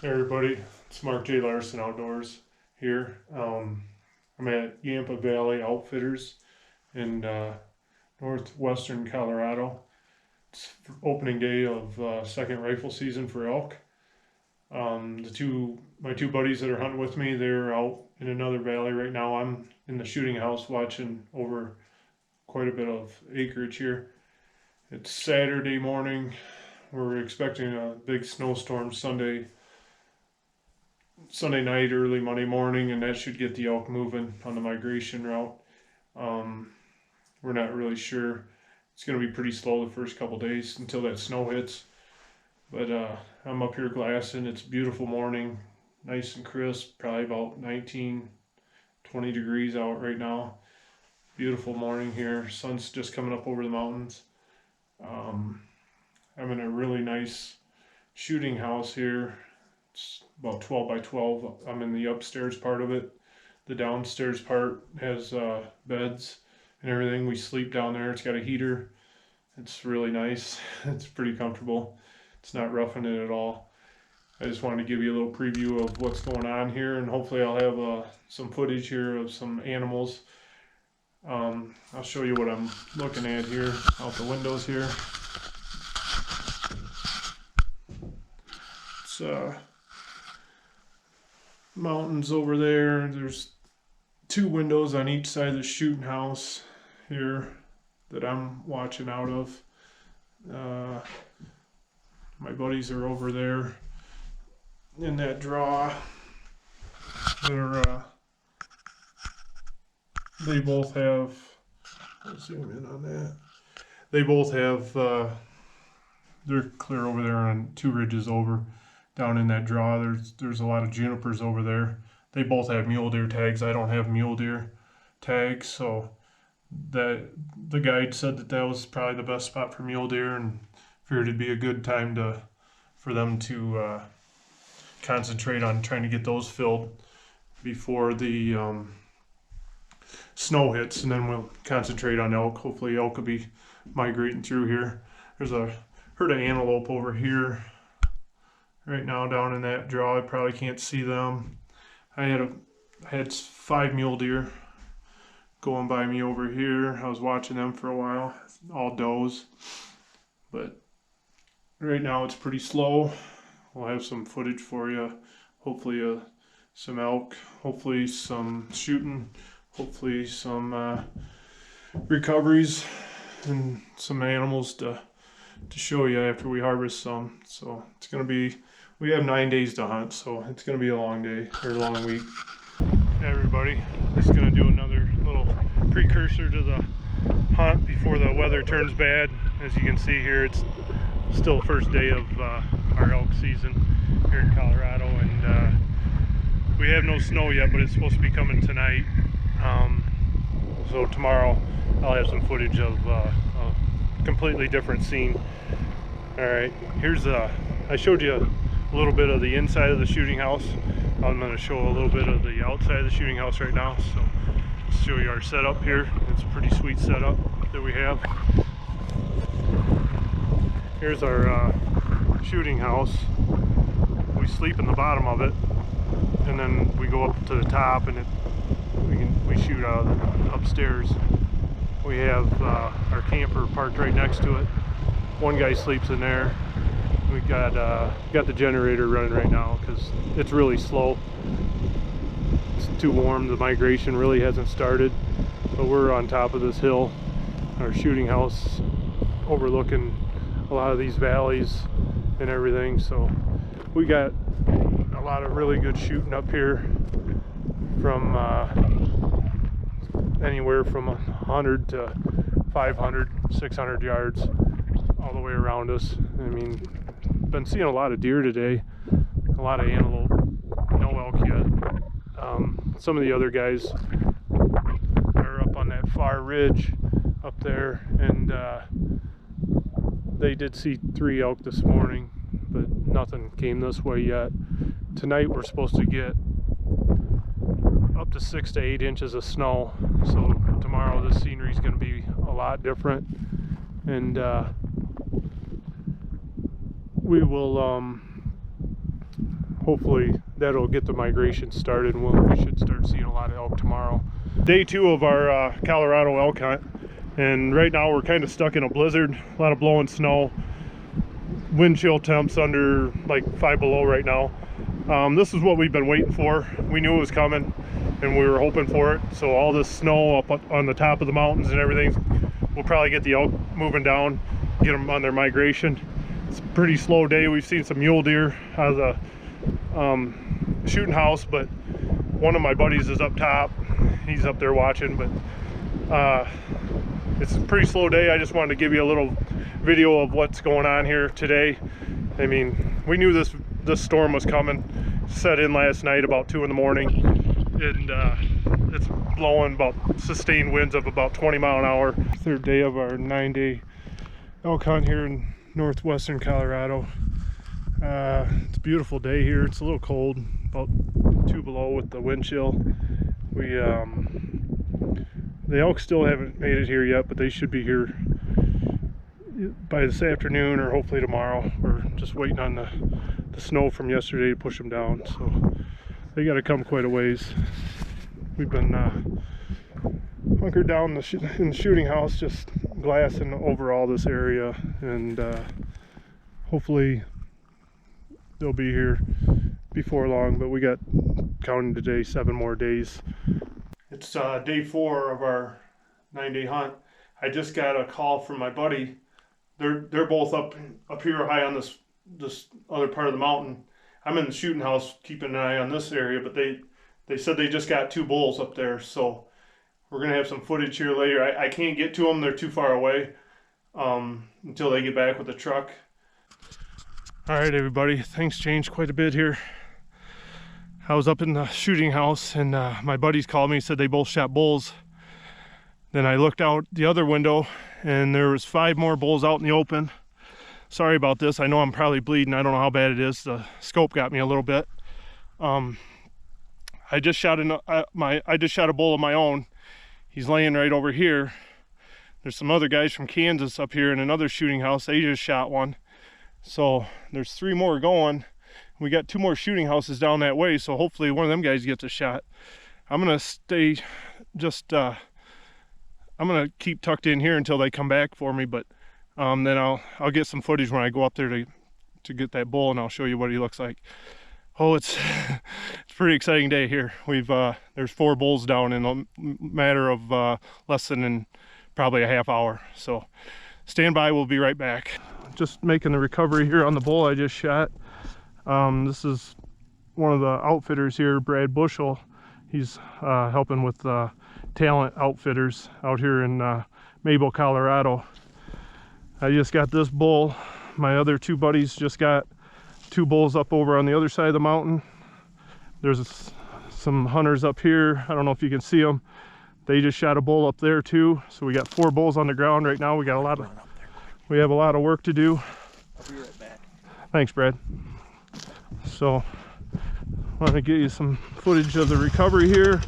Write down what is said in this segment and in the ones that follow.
Hey everybody, it's Mark J. Larson Outdoors here. I'm at Yampa Valley Outfitters in northwestern Colorado. It's opening day of second rifle season for elk. My two buddies that are hunting with me, they're out in another valley right now. I'm in the shooting house watching over quite a bit of acreage here. It's Saturday morning. We're expecting a big snowstorm Sunday night, early Monday morning, and that should get the elk moving on the migration route. Um, we're not really sure. It's going to be pretty slow the first couple days until that snow hits. But I'm up here glassing. It's a beautiful morning, nice and crisp, probably about 19, 20 degrees out right now. Beautiful morning here. Sun's just coming up over the mountains. Um, I'm in a really nice shooting house here. It's about 12 by 12. I'm in the upstairs part of it. The downstairs part has beds and everything. We sleep down there. It's got a heater. It's really nice. It's pretty comfortable. It's not roughing it at all. I just wanted to give you a little preview of what's going on here, and hopefully I'll have some footage here of some animals. I'll show you what I'm looking at here out the windows here. It's mountains over there. There's two windows on each side of the shooting house here that I'm watching out of. My buddies are over there in that draw. They both have. Let's zoom in on that. They both have. They're clear over there on two ridges over. Down in that draw, there's a lot of junipers over there. They both have mule deer tags. I don't have mule deer tags, so that the guide said that was probably the best spot for mule deer, and figured it'd be a good time for them to concentrate on trying to get those filled before the snow hits, and then we'll concentrate on elk. Hopefully elk will be migrating through here. There's a herd of antelope over here right now down in that draw. I probably can't see them. I had 5 mule deer going by me over here. I was watching them for a while, all does. But right now it's pretty slow. We'll have some footage for you. Hopefully some elk, hopefully some shooting, hopefully some recoveries and some animals to show you after we harvest some. So it's going to be, we have 9 days to hunt, so it's going to be a long day, or a long week. Hey everybody, just going to do another little precursor to the hunt before the weather turns bad. As you can see here, it's still the first day of our elk season here in Colorado, and we have no snow yet, but it's supposed to be coming tonight. So tomorrow I'll have some footage of a completely different scene. Alright, here's I showed you a little bit of the inside of the shooting house. I'm going to show a little bit of the outside of the shooting house right now. So let's show you our setup here. It's a pretty sweet setup that we have. Here's our shooting house. We sleep in the bottom of it, and then we go up to the top, and we shoot out upstairs. We have our camper parked right next to it. One guy sleeps in there. We got the generator running right now because it's really slow. It's too warm. The migration really hasn't started, but we're on top of this hill. Our shooting house overlooking a lot of these valleys and everything. So we got a lot of really good shooting up here from anywhere from 100 to 500, 600 yards all the way around us. I mean, been seeing a lot of deer today, a lot of antelope, no elk yet. Some of the other guys are up on that far ridge up there, and they did see 3 elk this morning, but nothing came this way yet. Tonight we're supposed to get up to 6 to 8 inches of snow, so tomorrow the scenery is going to be a lot different, and we will hopefully that'll get the migration started, and we should start seeing a lot of elk tomorrow. Day 2 of our Colorado elk hunt, and right now we're kind of stuck in a blizzard, a lot of blowing snow, wind chill temps under like 5 below right now. This is what we've been waiting for. We knew it was coming and we were hoping for it. So all this snow up on the top of the mountains and everything, we'll probably get the elk moving down, get them on their migration. It's a pretty slow day. We've seen some mule deer out of the shooting house, but one of my buddies is up top. He's up there watching, but it's a pretty slow day. I just wanted to give you a little video of what's going on here today. I mean, we knew this storm was coming. Set in last night about 2 in the morning, and it's blowing about sustained winds of about 20 mile an hour. Third day of our 9-day elk hunt here in northwestern Colorado. It's a beautiful day here. It's a little cold, about 2 below with the wind chill. The elk still haven't made it here yet, but they should be here by this afternoon or hopefully tomorrow. We're just waiting on the snow from yesterday to push them down, so they got to come quite a ways. We've been hunkered down in the shooting house, just glassing over all this area, and hopefully they'll be here before long. But we got, counting today, 7 more days. It's day 4 of our 9-day hunt. I just got a call from my buddy. They're both up here high on this other part of the mountain. I'm in the shooting house keeping an eye on this area, but they said they just got 2 bulls up there, so we're gonna have some footage here later. I can't get to them, they're too far away until they get back with the truck. All right, everybody, things changed quite a bit here. I was up in the shooting house, and my buddies called me, said they both shot bulls. Then I looked out the other window, and there was 5 more bulls out in the open. Sorry about this. I know I'm probably bleeding. I don't know how bad it is. The scope got me a little bit. I just shot a bull of my own. He's laying right over here. There's some other guys from Kansas up here in another shooting house. They just shot one. So there's 3 more going. We got 2 more shooting houses down that way, so hopefully one of them guys gets a shot. I'm gonna stay just I'm gonna keep tucked in here until they come back for me, but then I'll get some footage when I go up there to get that bull, and I'll show you what he looks like. Oh, it's a pretty exciting day here. There's 4 bulls down in a matter of less than probably a half hour. So stand by, we'll be right back. Just making the recovery here on the bull I just shot. This is one of the outfitters here, Brad Bushel. He's helping with Talent Outfitters out here in Mabel, Colorado. I just got this bull. My other 2 buddies just got 2 bulls up over on the other side of the mountain. There's some hunters up here. I don't know if you can see them. They just shot a bull up there too. So we got 4 bulls on the ground right now. We have a lot of work to do. I'll be right back. Thanks, Brad. So I want to get you some footage of the recovery here.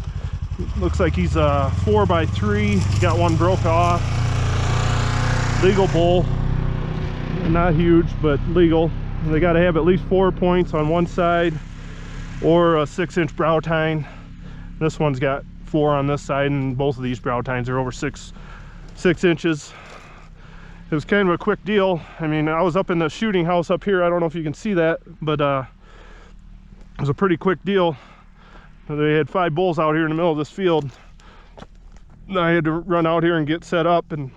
Looks like he's a 4x3. Got one broke off. Legal bull. Not huge, but legal. They got to have at least 4 points on one side or a 6-inch brow tine. This one's got 4 on this side, and both of these brow tines are over 6 inches. It was kind of a quick deal. I mean, I was up in the shooting house up here. I don't know if you can see that, but it was a pretty quick deal. They had 5 bulls out here in the middle of this field. I had to run out here and get set up, and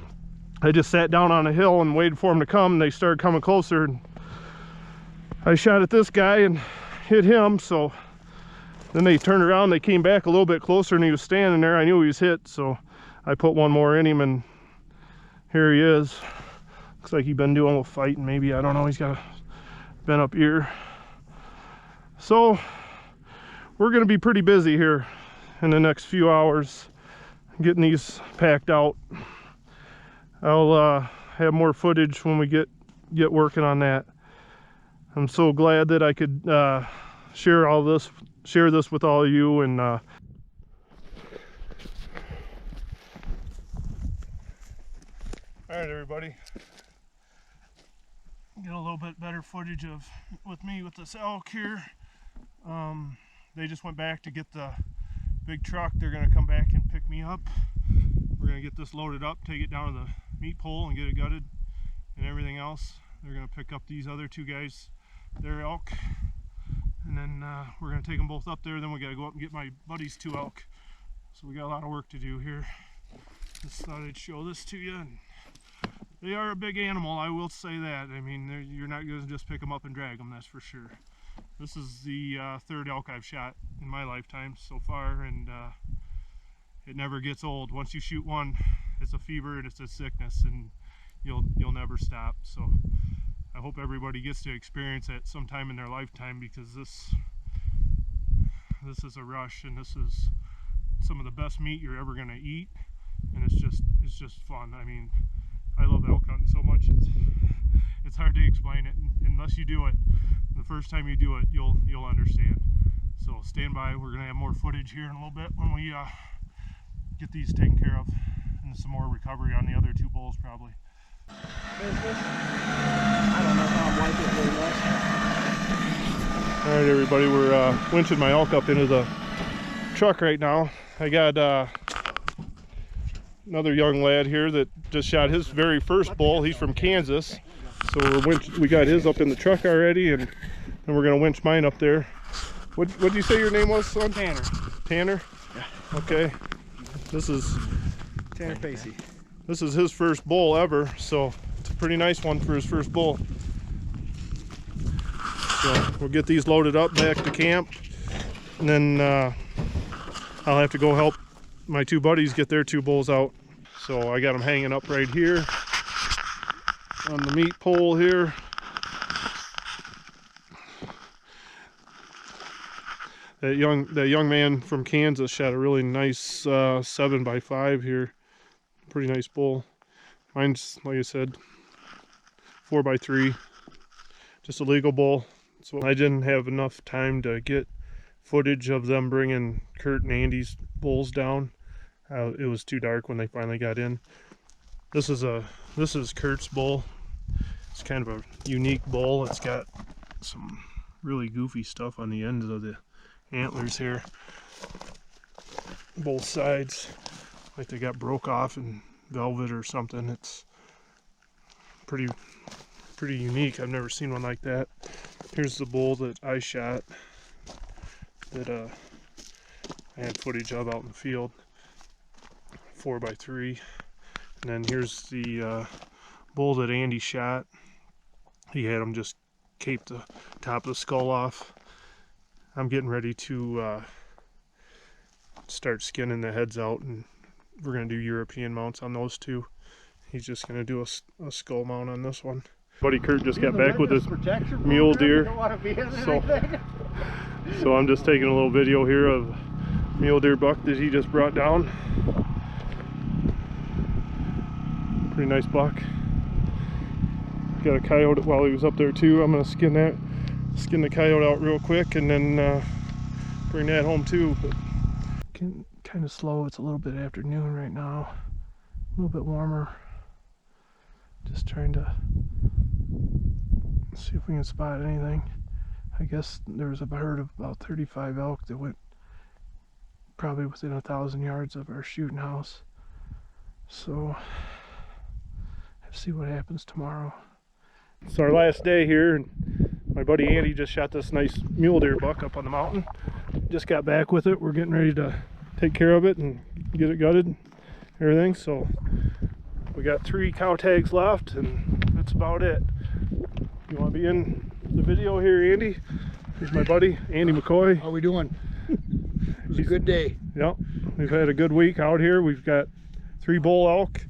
I just sat down on a hill and waited for them to come. And they started coming closer, and I shot at this guy and hit him. So then they turned around, they came back a little bit closer, and he was standing there. I knew he was hit, so I put one more in him, and here he is. Looks like he's been doing a little fighting, maybe. I don't know. He's got a bent up ear. So we're going to be pretty busy here in the next few hours getting these packed out. I'll have more footage when we get working on that. I'm so glad that I could share this with all of you. And all right, everybody, get a little bit better footage with me with this elk here. They just went back to get the big truck. They're gonna come back and pick me up. We're gonna get this loaded up, take it down to the meat pole and get it gutted and everything else. They're gonna pick up these other two guys, their elk, and then we're gonna take them both up there. Then we gotta go up and get my buddy's 2 elk. So we got a lot of work to do here. Just thought I'd show this to you. And they are a big animal, I will say that. I mean, you're not gonna just pick them up and drag them, that's for sure. This is the 3rd elk I've shot in my lifetime so far, and it never gets old. Once you shoot one, it's a fever and it's a sickness, and you'll never stop. So I hope everybody gets to experience it sometime in their lifetime, because this is a rush, and this is some of the best meat you're ever gonna eat, and it's just fun. I mean, I love elk hunting so much, it's hard to explain it unless you do it. The first time you do it, you'll understand. So stand by. We're gonna have more footage here in a little bit when we get these taken care of, and some more recovery on the other 2 bulls probably. I don't know how I like it very much. All right, everybody, we're winching my elk up into the truck right now. I got another young lad here that just shot his very first bull. He's from Kansas. So we got his up in the truck already, and then we're gonna winch mine up there. What'd you say your name was, son? Tanner. Tanner? Yeah. Okay. This is Tanner Pacey. This is his first bull ever, so it's a pretty nice one for his first bull. So we'll get these loaded up back to camp, and then I'll have to go help my 2 buddies get their 2 bulls out. So I got them hanging up right here on the meat pole here. That young man from Kansas shot a really nice 7x5 here. Pretty nice bull. Mine's, like I said, 4x3. Just a legal bull. So I didn't have enough time to get footage of them bringing Kurt and Andy's bulls down. It was too dark when they finally got in. This is Kurt's bull. It's kind of a unique bull. It's got some really goofy stuff on the ends of the antlers here. Both sides, like they got broke off in velvet or something. It's pretty unique. I've never seen one like that. Here's the bull that I shot that I had footage of out in the field. 4x3. And then here's the bull that Andy shot. He had him just cape the top of the skull off. I'm getting ready to start skinning the heads out, and we're going to do European mounts on those 2. He's just going to do a skull mount on this one. Buddy Kurt just got back with his mule deer. So I'm just taking a little video here of mule deer buck that he just brought down. Pretty nice buck. Got a coyote while he was up there too. I'm gonna skin the coyote out real quick, and then bring that home too. But getting kind of slow. It's a little bit afternoon right now. A little bit warmer. Just trying to see if we can spot anything. I guess there was a herd of about 35 elk that went probably within 1,000 yards of our shooting house. So let's see what happens tomorrow. It's our last day here, and my buddy Andy just shot this nice mule deer buck up on the mountain. Just got back with it. We're getting ready to take care of it and get it gutted and everything. So we got 3 cow tags left, and that's about it. You want to be in the video here, Andy? Here's my buddy, Andy McCoy. How we doing? It was a good day. Yep, we've had a good week out here. We've got 3 bull elk,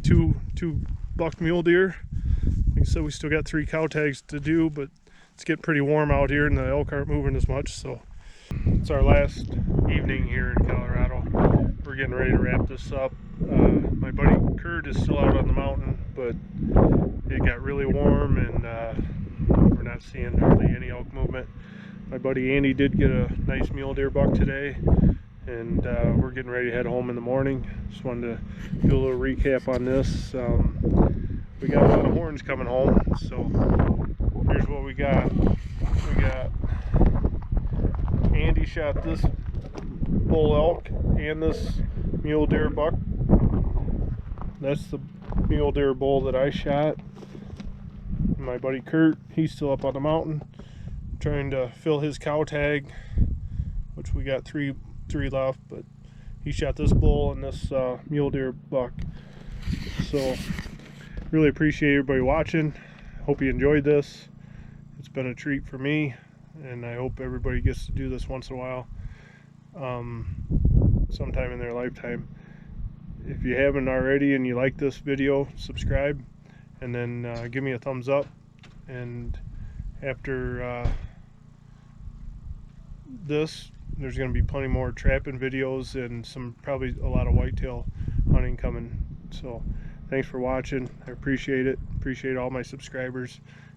2 buck mule deer. Like I said, we still got 3 cow tags to do, but it's getting pretty warm out here and the elk aren't moving as much. So it's our last evening here in Colorado. We're getting ready to wrap this up. My buddy Kurt is still out on the mountain, but it got really warm, and we're not seeing hardly any elk movement. My buddy Andy did get a nice mule deer buck today, and we're getting ready to head home in the morning. Just wanted to do a little recap on this. We got a lot of horns coming home, so here's what we got. We got shot this bull elk and this mule deer buck. That's the mule deer bull that I shot. My buddy Kurt, he's still up on the mountain trying to fill his cow tag, which we got three left, but he shot this bull and this mule deer buck. So really appreciate everybody watching. Hope you enjoyed this. It's been a treat for me, and I hope everybody gets to do this once in a while, sometime in their lifetime. If you haven't already and you like this video, subscribe, and then give me a thumbs up. And after this, there's going to be plenty more trapping videos and probably a lot of whitetail hunting coming. So thanks for watching. I appreciate it. Appreciate all my subscribers.